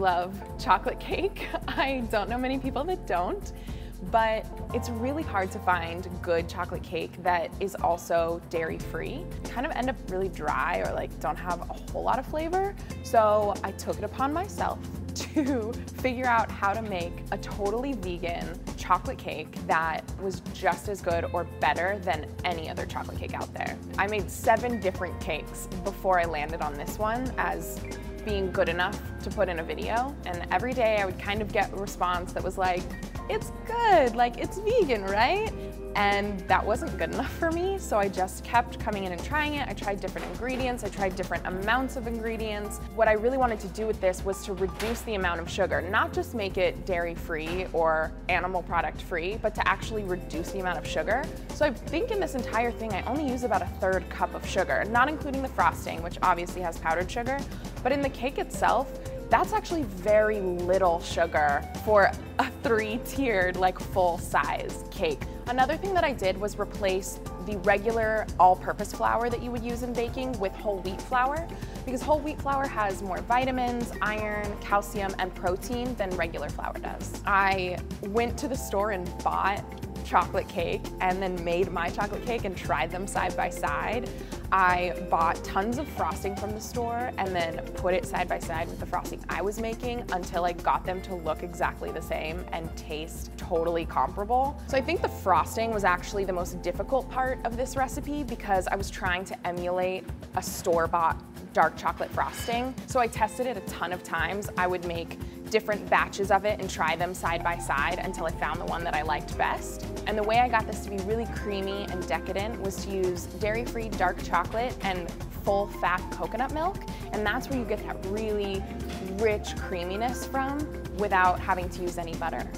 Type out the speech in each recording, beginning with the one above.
love chocolate cake. I don't know many people that don't, but it's really hard to find good chocolate cake that is also dairy-free. Kind of end up really dry or like don't have a whole lot of flavor. So I took it upon myself to figure out how to make a totally vegan chocolate cake that was just as good or better than any other chocolate cake out there. I made 7 different cakes before I landed on this one as being good enough to put in a video. And every day I would kind of get a response that was like, it's good, like it's vegan, right? And that wasn't good enough for me, so I just kept coming in and trying it. I tried different ingredients, I tried different amounts of ingredients. What I really wanted to do with this was to reduce the amount of sugar, not just make it dairy-free or animal product-free, but to actually reduce the amount of sugar. So I think in this entire thing, I only use about a 1/3 cup of sugar, not including the frosting, which obviously has powdered sugar, but in the cake itself, that's actually very little sugar for a 3-tiered, like full-size cake. Another thing that I did was replace the regular all-purpose flour that you would use in baking with whole wheat flour, because whole wheat flour has more vitamins, iron, calcium, and protein than regular flour does. I went to the store and bought chocolate cake and then made my chocolate cake and tried them side by side. I bought tons of frosting from the store and then put it side by side with the frosting I was making until I got them to look exactly the same and taste totally comparable. So I think the frosting was actually the most difficult part of this recipe because I was trying to emulate a store-bought dark chocolate frosting. So I tested it a ton of times. I would make different batches of it and try them side by side until I found the one that I liked best. And the way I got this to be really creamy and decadent was to use dairy-free dark chocolate and full-fat coconut milk, and that's where you get that really rich creaminess from without having to use any butter.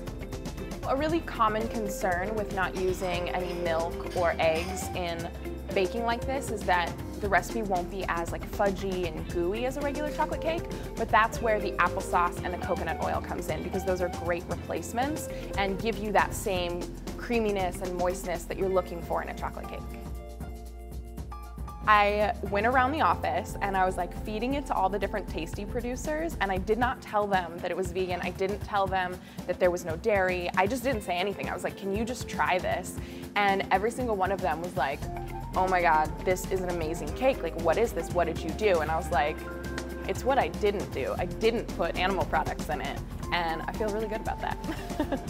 A really common concern with not using any milk or eggs in baking like this is that the recipe won't be as like fudgy and gooey as a regular chocolate cake, but that's where the applesauce and the coconut oil comes in because those are great replacements and give you that same creaminess and moistness that you're looking for in a chocolate cake. I went around the office and I was like feeding it to all the different tasty producers, and I did not tell them that it was vegan. I didn't tell them that there was no dairy. I just didn't say anything. I was like, can you just try this? And every single one of them was like, oh my God, this is an amazing cake. Like, what is this? What did you do? And I was like, it's what I didn't do. I didn't put animal products in it. And I feel really good about that.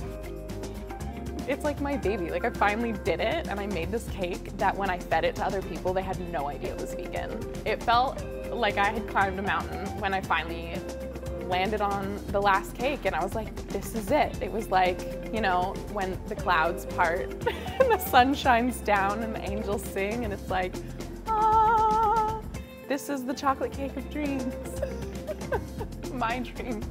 It's like my baby. Like, I finally did it, and I made this cake that when I fed it to other people, they had no idea it was vegan. It felt like I had climbed a mountain when I finally landed on the last cake, and I was like, this is it. It was like, you know, when the clouds part and the sun shines down and the angels sing, and it's like, ah, this is the chocolate cake of dreams. My dreams.